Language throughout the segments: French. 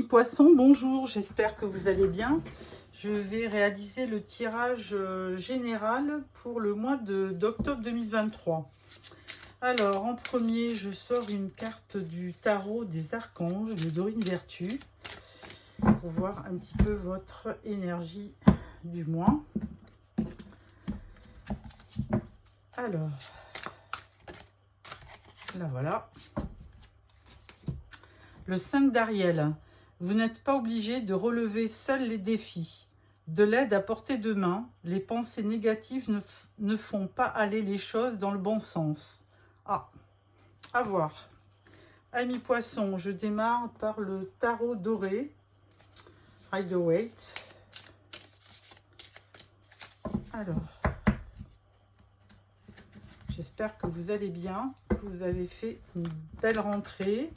Poissons, bonjour, j'espère que vous allez bien. Je vais réaliser le tirage général pour le mois d'octobre 2023. Alors, en premier, je sors une carte du tarot des archanges de Dorine Vertu pour voir un petit peu votre énergie du mois. Alors, là voilà. Le 5 d'Ariel. Vous n'êtes pas obligé de relever seul les défis. De l'aide à portée de main, les pensées négatives ne font pas aller les choses dans le bon sens. Ah, à voir. Amis Poissons, je démarre par le tarot doré. Rider-Waite. Alors, j'espère que vous allez bien, que vous avez fait une belle rentrée.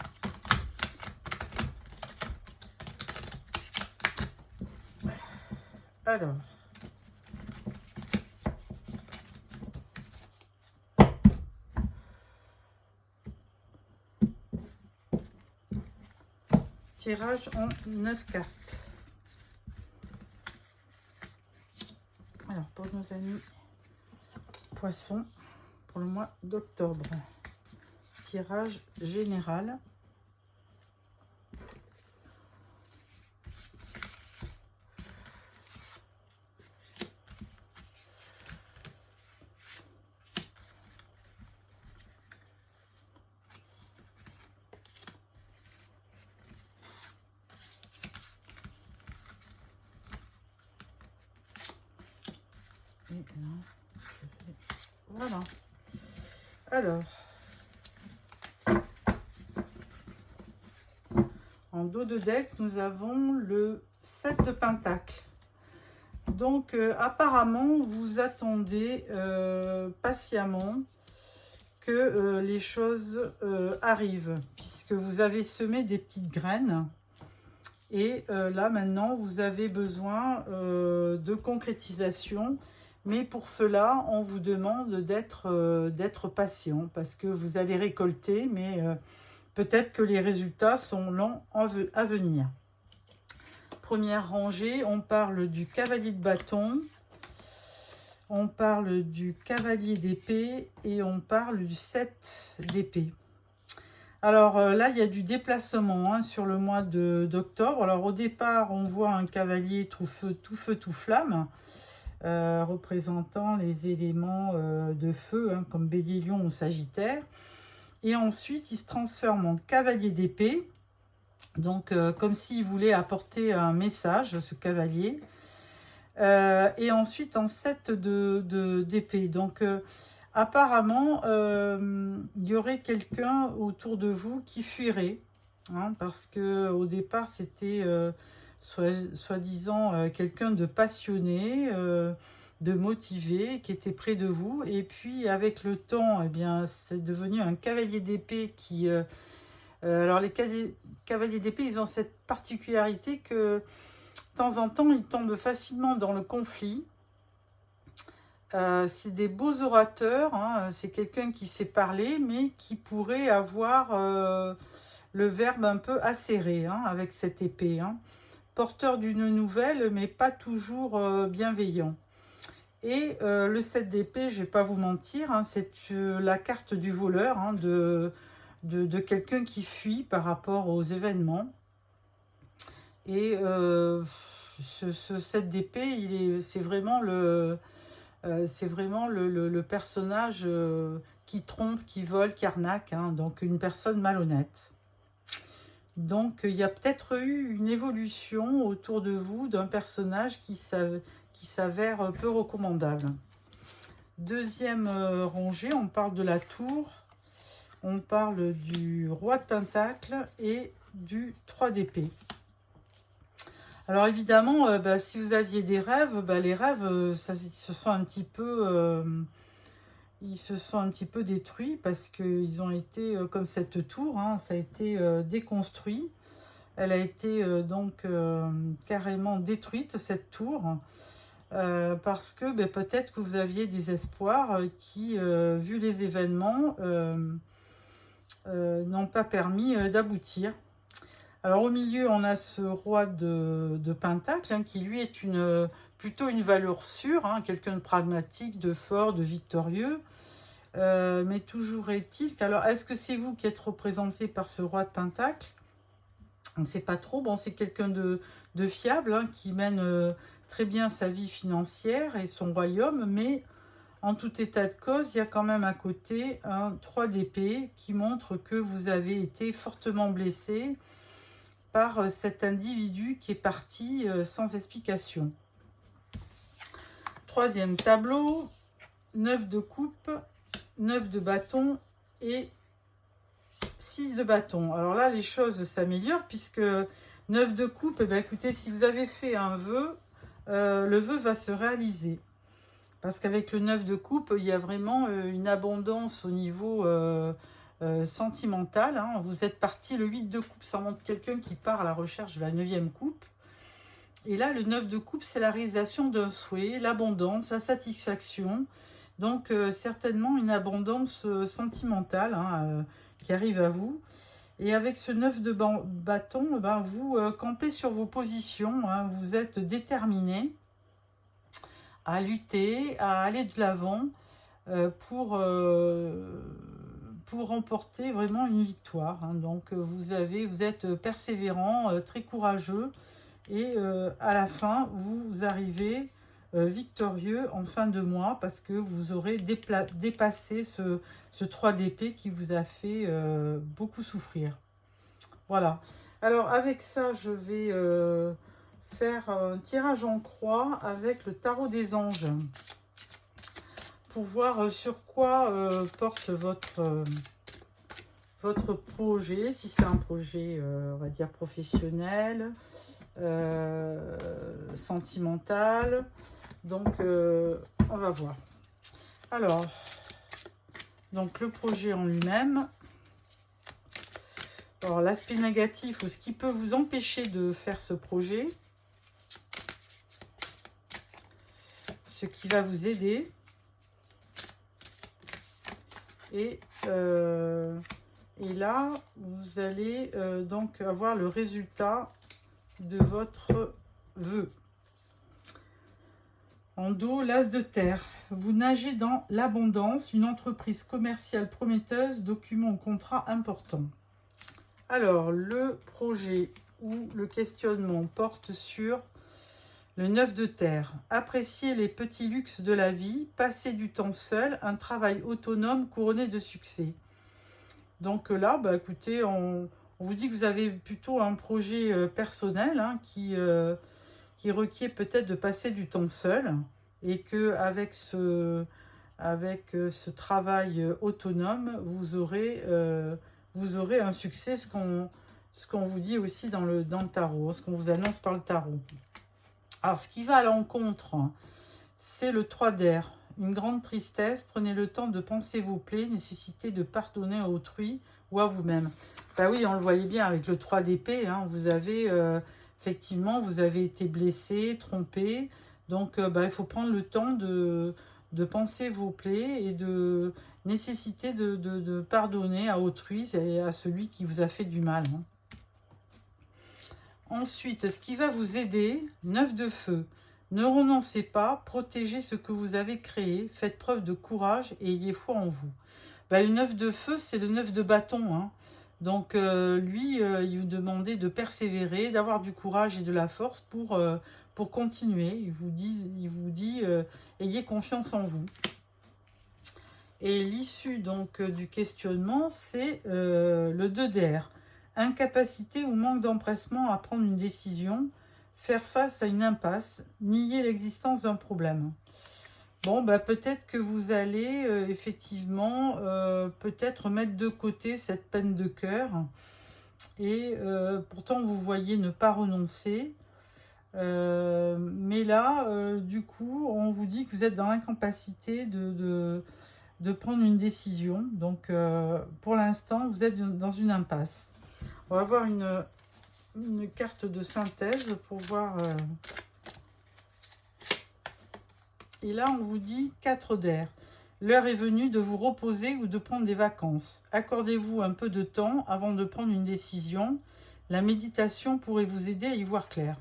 Alors, tirage en 9 cartes. Alors, pour nos amis Poissons, pour le mois d'octobre, tirage général. Voilà. Alors, en dos de deck, nous avons le 7 de Pentacle. Donc, apparemment, vous attendez patiemment que les choses arrivent, puisque vous avez semé des petites graines. Et là, maintenant, vous avez besoin de concrétisation. Mais pour cela, on vous demande d'être patient parce que vous allez récolter, mais peut-être que les résultats sont lents à venir. Première rangée, on parle du cavalier de bâton, on parle du cavalier d'épée et on parle du 7 d'épée. Alors là, il y a du déplacement sur le mois d'octobre. Alors au départ, on voit un cavalier tout feu, tout flamme. Représentant les éléments de feu, comme Bélier, Lion ou Sagittaire. Et ensuite, il se transforme en cavalier d'épée. Donc, comme s'il voulait apporter un message, ce cavalier. Et ensuite, en 7 d'épée. Donc, apparemment, il y aurait quelqu'un autour de vous qui fuirait. Parce qu'au départ, c'était... soi-disant quelqu'un de passionné, de motivé, qui était près de vous. Et puis avec le temps, eh bien, c'est devenu un cavalier d'épée qui... alors les cavaliers d'épée, ils ont cette particularité que de temps en temps, ils tombent facilement dans le conflit. C'est des beaux orateurs, c'est quelqu'un qui sait parler, mais qui pourrait avoir le verbe un peu acéré avec cette épée. Porteur d'une nouvelle, mais pas toujours bienveillant. Et le 7 d'épée, je ne vais pas vous mentir, c'est la carte du voleur, de quelqu'un qui fuit par rapport aux événements. Et ce 7 d'épée, c'est vraiment le personnage qui trompe, qui vole, qui arnaque, donc une personne malhonnête. Donc, il y a peut-être eu une évolution autour de vous d'un personnage qui s'avère peu recommandable. Deuxième rangée, on parle de la tour, on parle du roi de pentacle et du 3 d'épée. Alors évidemment, si vous aviez des rêves, les rêves, ils se sont un petit peu détruits parce qu'ils ont été, comme cette tour, ça a été déconstruit. Elle a été carrément détruite, cette tour, parce que peut-être que vous aviez des espoirs qui, vu les événements, n'ont pas permis d'aboutir. Alors au milieu, on a ce roi de Pentacle, hein, qui lui est plutôt une valeur sûre, hein, quelqu'un de pragmatique, de fort, de victorieux. Mais toujours est-il qu'alors, est-ce que c'est vous qui êtes représenté par ce roi de Pentacle? On ne sait pas trop. Bon, c'est quelqu'un de fiable, hein, qui mène très bien sa vie financière et son royaume, mais en tout état de cause, il y a quand même à côté un 3 d'épée qui montre que vous avez été fortement blessé par cet individu qui est parti sans explication. Troisième tableau, 9 de coupe, 9 de bâton et 6 de bâton. Alors là, les choses s'améliorent puisque 9 de coupe, eh bien, écoutez, si vous avez fait un vœu, le vœu va se réaliser. Parce qu'avec le 9 de coupe, il y a vraiment une abondance au niveau sentimental. Hein. Vous êtes parti, le 8 de coupe, ça montre quelqu'un qui part à la recherche de la 9e coupe. Et là, le 9 de coupe, c'est la réalisation d'un souhait, l'abondance, la satisfaction. Donc, certainement une abondance sentimentale, hein, qui arrive à vous. Et avec ce 9 de bâton, ben, vous campez sur vos positions, hein, vous êtes déterminé à lutter, à aller de l'avant pour remporter vraiment une victoire. Hein. Donc vous êtes persévérant, très courageux et à la fin, vous arrivez victorieux en fin de mois parce que vous aurez dépassé ce 3 d'épée qui vous a fait beaucoup souffrir. Voilà. Alors avec ça, je vais faire un tirage en croix avec le tarot des anges pour voir sur quoi porte votre projet, si c'est un projet, on va dire, professionnel, sentimental. Donc, on va voir. Alors, donc le projet en lui-même. Alors, l'aspect négatif ou ce qui peut vous empêcher de faire ce projet. Ce qui va vous aider. Et là, vous allez donc avoir le résultat de votre vœu. En dos, l'as de terre. Vous nagez dans l'abondance, une entreprise commerciale prometteuse, document ou contrat important. Alors, le projet ou le questionnement porte sur le 9 de terre. Apprécier les petits luxes de la vie, passer du temps seul, un travail autonome couronné de succès. Donc là, bah, écoutez, on vous dit que vous avez plutôt un projet personnel, hein, qui requiert peut-être de passer du temps seul et qu'avec ce travail autonome, vous aurez un succès, ce qu'on vous dit aussi dans le tarot, ce qu'on vous annonce par le tarot. Alors, ce qui va à l'encontre, c'est le 3 d'air. Une grande tristesse, prenez le temps de penser vos plaies, nécessité de pardonner à autrui ou à vous-même. Ben oui, on le voyait bien avec le 3 d'épée, hein, vous avez, effectivement, vous avez été blessé, trompé, donc il faut prendre le temps de penser vos plaies et de nécessiter de pardonner à autrui et à celui qui vous a fait du mal. Hein. Ensuite, ce qui va vous aider, 9 de feu. Ne renoncez pas, protégez ce que vous avez créé, faites preuve de courage et ayez foi en vous. Ben, le 9 de feu, c'est le 9 de bâton. Hein. Donc, lui, il vous demandait de persévérer, d'avoir du courage et de la force pour continuer. Il vous dit ayez confiance en vous. Et l'issue donc du questionnement, c'est le 2 d'air. Incapacité ou manque d'empressement à prendre une décision, faire face à une impasse, nier l'existence d'un problème. Bon, bah, peut-être que vous allez effectivement peut-être mettre de côté cette peine de cœur et pourtant vous voyez ne pas renoncer. Mais là, du coup, on vous dit que vous êtes dans l'incapacité de prendre une décision. Donc, pour l'instant, vous êtes dans une impasse. On va voir une carte de synthèse pour voir. Et là, on vous dit 4 d'air. L'heure est venue de vous reposer ou de prendre des vacances. Accordez-vous un peu de temps avant de prendre une décision. la méditation pourrait vous aider à y voir clair.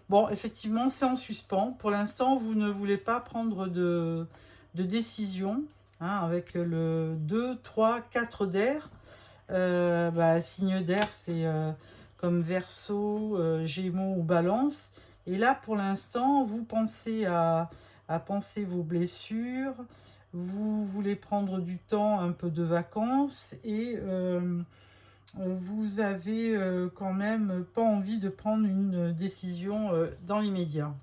Bon, effectivement, c'est en suspens. Pour l'instant, vous ne voulez pas prendre de décision, hein, avec le 2, 3, 4 d'air. Signe d'air, c'est comme Verseau, Gémeaux ou Balance. Et là, pour l'instant, vous pensez à penser vos blessures. Vous voulez prendre du temps, un peu de vacances. Et vous avez quand même pas envie de prendre une décision dans l'immédiat.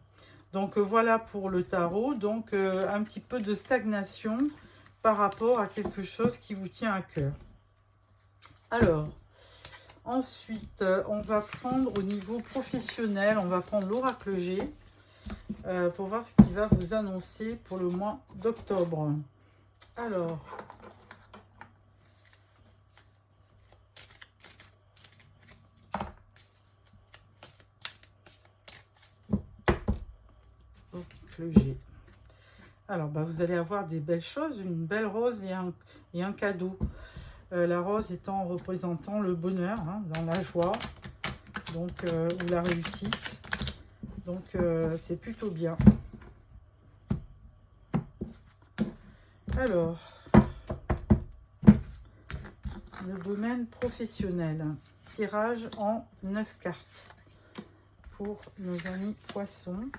Donc voilà pour le tarot. Donc un petit peu de stagnation par rapport à quelque chose qui vous tient à cœur. Alors, ensuite, on va prendre au niveau professionnel, on va prendre l'oracle G pour voir ce qu'il va vous annoncer pour le mois d'octobre. Alors, oracle G. Alors, vous allez avoir des belles choses, une belle rose et un cadeau. La rose étant représentant le bonheur, hein, dans la joie, donc ou la réussite. Donc c'est plutôt bien. Alors, le domaine professionnel. Tirage en 9 cartes pour nos amis poissons.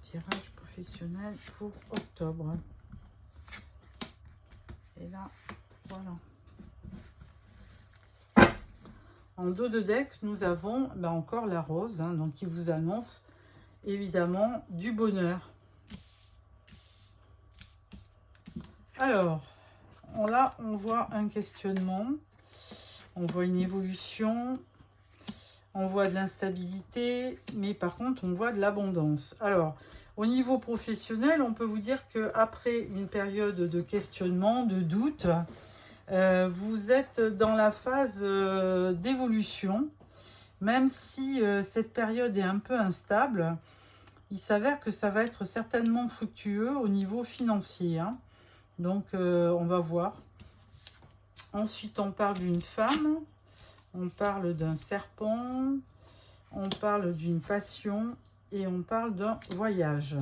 Tirage professionnel pour octobre. Et là, voilà. En dos de deck, nous avons encore la rose, hein, donc qui vous annonce évidemment du bonheur. Alors, là, on voit un questionnement, on voit une évolution, on voit de l'instabilité, mais par contre, on voit de l'abondance. Alors, au niveau professionnel, on peut vous dire qu'après une période de questionnement, de doute, vous êtes dans la phase d'évolution. Même si cette période est un peu instable, il s'avère que ça va être certainement fructueux au niveau financier, hein. Donc, on va voir. Ensuite, on parle d'une femme, on parle d'un serpent, on parle d'une passion et on parle d'un voyage.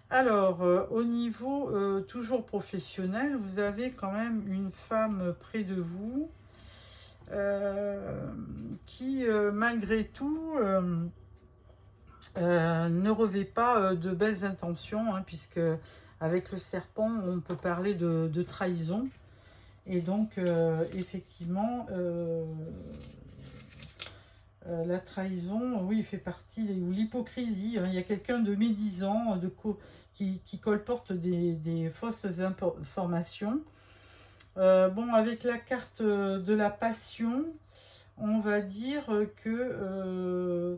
Alors, au niveau toujours professionnel, vous avez quand même une femme près de vous qui, malgré tout, ne revêt pas de belles intentions, hein, puisque avec le serpent, on peut parler de trahison. Et donc, effectivement, la trahison, oui, fait partie, ou l'hypocrisie, hein. Il y a quelqu'un de médisant, qui colporte des fausses informations. Avec la carte de la passion, on va dire que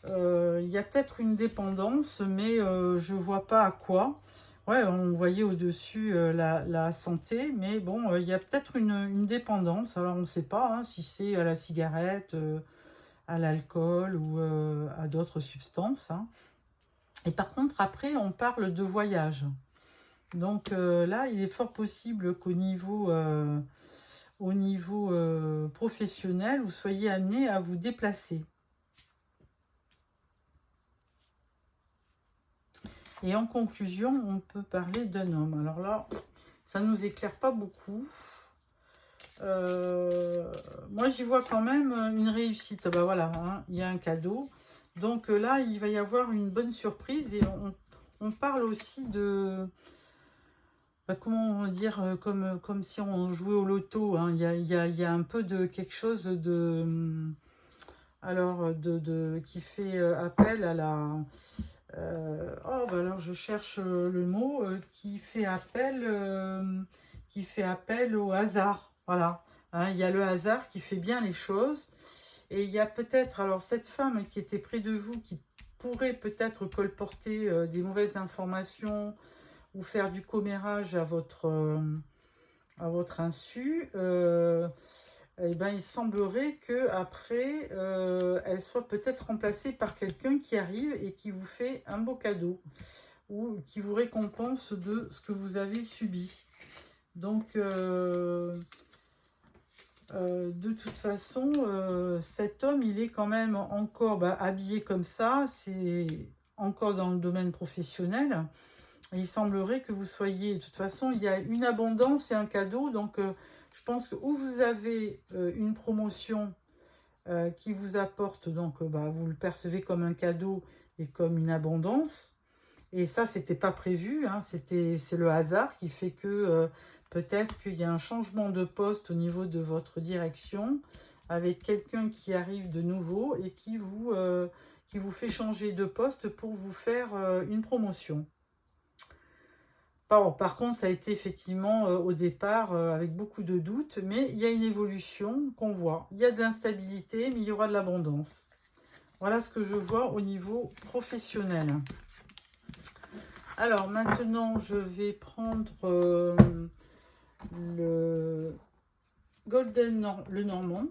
il y a peut-être une dépendance, mais je vois pas à quoi. Ouais, on voyait au-dessus la santé, mais bon, il y a peut-être une dépendance. Alors, on ne sait pas, hein, si c'est à la cigarette, à l'alcool ou à d'autres substances, hein. Et par contre, après, on parle de voyage. Donc là, il est fort possible qu'au niveau, professionnel, vous soyez amené à vous déplacer. Et en conclusion, on peut parler d'un homme. Alors là, ça ne nous éclaire pas beaucoup. Moi, j'y vois quand même une réussite. Voilà, hein, il y a un cadeau. Donc là, il va y avoir une bonne surprise. Et on parle aussi de... comment dire, comme si on jouait au loto, hein. Il y a un peu de quelque chose de... Alors, qui fait appel à la... alors je cherche le mot, qui fait appel au hasard. Voilà, hein, il y a le hasard qui fait bien les choses. Et il y a peut-être, alors cette femme qui était près de vous, qui pourrait peut-être colporter des mauvaises informations ou faire du commérage à votre insu. Il semblerait que après elle soit peut-être remplacée par quelqu'un qui arrive et qui vous fait un beau cadeau ou qui vous récompense de ce que vous avez subi. Donc, de toute façon, cet homme, il est quand même encore habillé comme ça. C'est encore dans le domaine professionnel. Et il semblerait que vous soyez... De toute façon, il y a une abondance et un cadeau. Donc, je pense que où vous avez une promotion qui vous apporte, donc vous le percevez comme un cadeau et comme une abondance. Et ça, c'était pas prévu, hein, c'est le hasard qui fait que peut-être qu'il y a un changement de poste au niveau de votre direction avec quelqu'un qui arrive de nouveau et qui vous fait changer de poste pour vous faire une promotion. Par contre, ça a été effectivement au départ avec beaucoup de doutes, mais il y a une évolution qu'on voit. Il y a de l'instabilité, mais il y aura de l'abondance. Voilà ce que je vois au niveau professionnel. Alors maintenant, je vais prendre le le Normand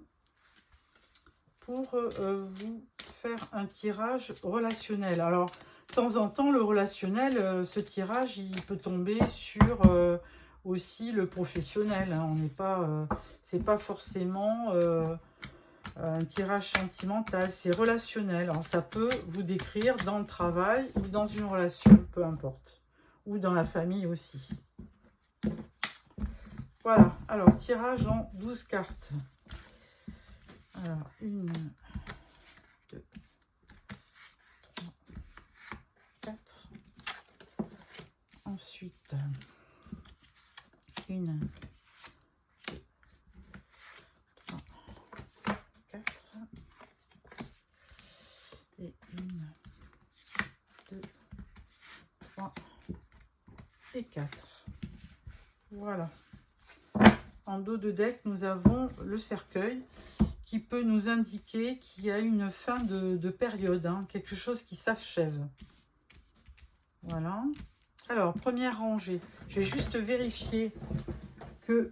pour vous faire un tirage relationnel. Alors, de temps en temps, le relationnel, ce tirage, il peut tomber sur aussi le professionnel. Hein. On n'est pas, c'est pas forcément un tirage sentimental, c'est relationnel. Alors, ça peut vous décrire dans le travail ou dans une relation, peu importe. Ou dans la famille aussi. Voilà, alors tirage en 12 cartes. Alors, 1, 2, 3, 4. Ensuite, 1, 2, 3, 4. Et 1, 2, 3 et 4. Voilà. En dos de deck, nous avons le cercueil qui peut nous indiquer qu'il y a une fin de période, hein, quelque chose qui s'achève. Voilà. Alors, première rangée. Je vais juste vérifier que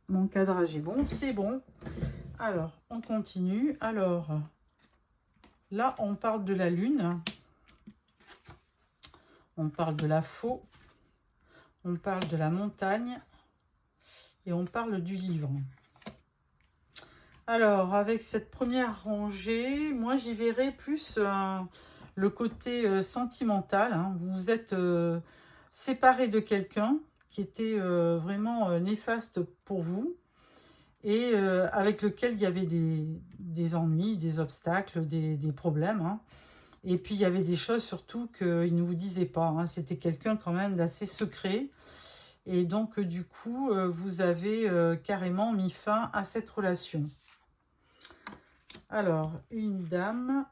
mon cadrage est bon. C'est bon. Alors, on continue. Alors, là, on parle de la lune. On parle de la faux. On parle de la montagne. Et on parle du livre. Alors, avec cette première rangée, moi, j'y verrai plus le côté sentimental. Hein. Vous vous êtes séparé de quelqu'un qui était vraiment néfaste pour vous et avec lequel il y avait des ennuis, des obstacles, des problèmes. Hein. Et puis, il y avait des choses surtout qu'il ne vous disait pas. Hein. C'était quelqu'un quand même d'assez secret. Et donc, du coup, vous avez carrément mis fin à cette relation. Alors, une dame,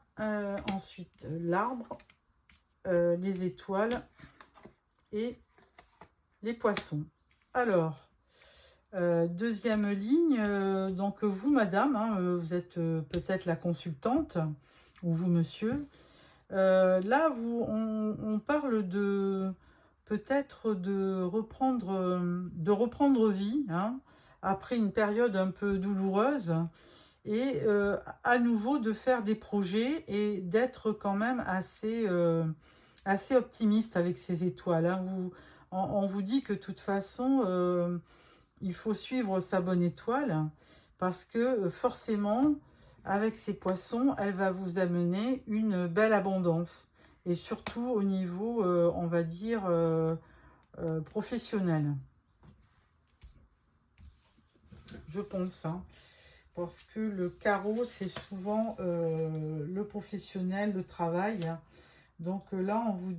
ensuite l'arbre, les étoiles et les poissons. Alors, deuxième ligne, donc vous, madame, hein, vous êtes peut-être la consultante, ou vous, monsieur. Là, on parle de... peut-être de reprendre vie, hein, après une période un peu douloureuse, et à nouveau de faire des projets et d'être quand même assez optimiste avec ces étoiles. Hein. On vous dit que de toute façon, il faut suivre sa bonne étoile parce que forcément, avec ces poissons, elle va vous amener une belle abondance. Et surtout au niveau, on va dire, professionnel. Je pense, hein, parce que le carreau, c'est souvent le professionnel, le travail. Donc là, on vous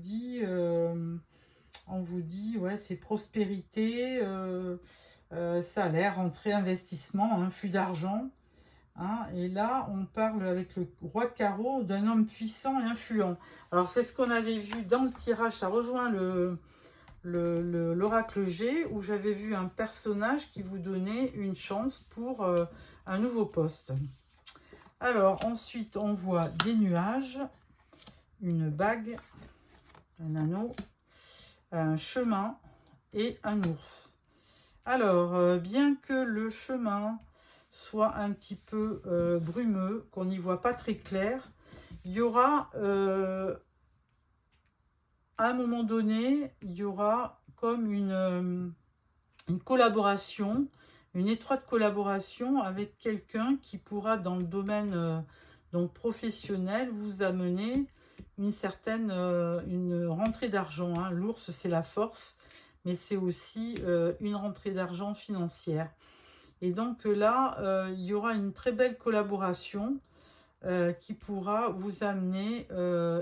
dit, ouais, c'est prospérité, salaire, rentrée, investissement, un flux d'argent. Hein, et là, on parle avec le roi de carreau d'un homme puissant et influent. Alors, c'est ce qu'on avait vu dans le tirage. Ça rejoint l'oracle G, où j'avais vu un personnage qui vous donnait une chance pour un nouveau poste. Alors, ensuite, on voit des nuages, une bague, un anneau, un chemin et un ours. Alors, bien que le chemin soit un petit peu brumeux, qu'on n'y voit pas très clair, il y aura, à un moment donné, il y aura comme une une collaboration, une étroite collaboration avec quelqu'un qui pourra, dans le domaine donc professionnel, vous amener une certaine une rentrée d'argent. Hein. L'ours, c'est la force, mais c'est aussi une rentrée d'argent financière. Et donc là, il y aura une très belle collaboration qui pourra vous amener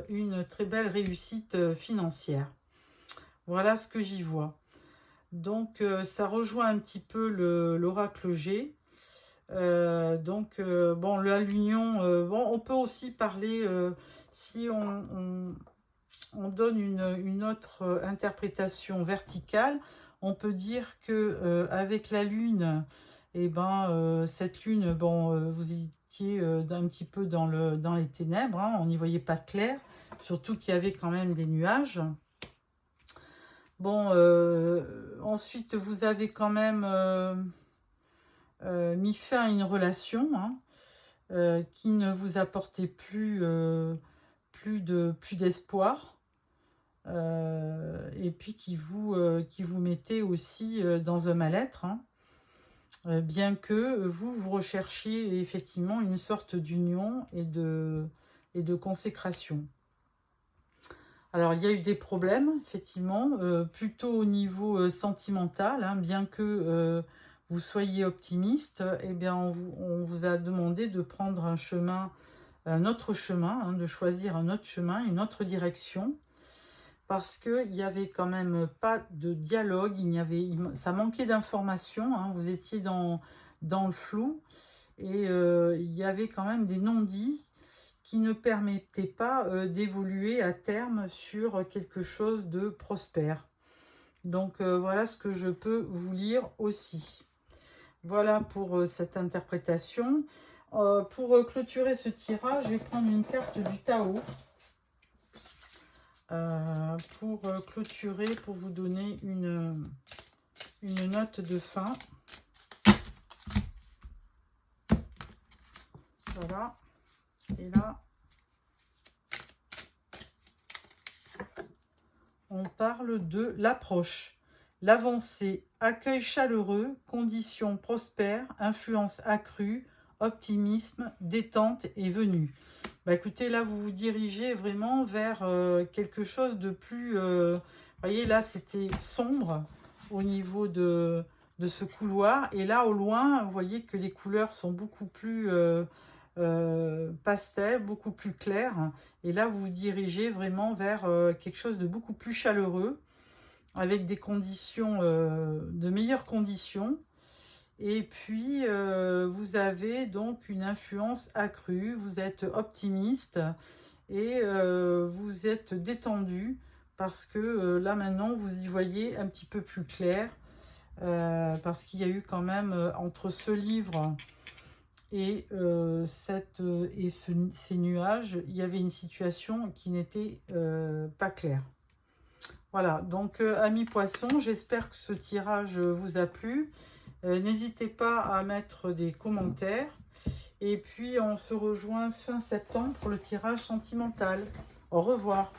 une très belle réussite financière. Voilà ce que j'y vois. Donc ça rejoint un petit peu l'oracle G. Bon, la l'union, bon, on peut aussi parler, si on donne une autre interprétation verticale, on peut dire que avec la lune, et cette lune, bon, vous étiez un petit peu dans les ténèbres, hein, on n'y voyait pas clair, surtout qu'il y avait quand même des nuages. Bon, ensuite vous avez quand même mis fin à une relation, hein, qui ne vous apportait plus d'espoir, et puis qui vous mettait aussi dans un mal-être, hein, bien que vous recherchiez effectivement une sorte d'union et de consécration. Alors, il y a eu des problèmes, effectivement, plutôt au niveau sentimental, hein, bien que vous soyez optimiste, eh bien, on vous a demandé de prendre un autre chemin, hein, de choisir un autre chemin, une autre direction, parce qu'il n'y avait quand même pas de dialogue, ça manquait d'informations, hein, vous étiez dans le flou, et il y avait quand même des non-dits qui ne permettaient pas d'évoluer à terme sur quelque chose de prospère. Donc voilà ce que je peux vous lire aussi. Voilà pour cette interprétation. Pour clôturer ce tirage, je vais prendre une carte du Tao. Pour clôturer, pour vous donner une note de fin. Voilà. Et là, on parle de l'approche, l'avancée, accueil chaleureux, conditions prospères, influence accrue, optimisme, détente et venue. Bah écoutez, là, vous vous dirigez vraiment vers quelque chose de plus... vous voyez, là, c'était sombre au niveau de ce couloir. Et là, au loin, vous voyez que les couleurs sont beaucoup plus pastel, beaucoup plus claires. Et là, vous vous dirigez vraiment vers quelque chose de beaucoup plus chaleureux, avec des conditions, de meilleures conditions. Et puis, vous avez donc une influence accrue, vous êtes optimiste et vous êtes détendu parce que là maintenant, vous y voyez un petit peu plus clair parce qu'il y a eu quand même entre ce livre et, ces nuages, il y avait une situation qui n'était pas claire. Voilà, donc amis poissons, j'espère que ce tirage vous a plu. N'hésitez pas à mettre des commentaires. Et puis, on se rejoint fin septembre pour le tirage sentimental. Au revoir.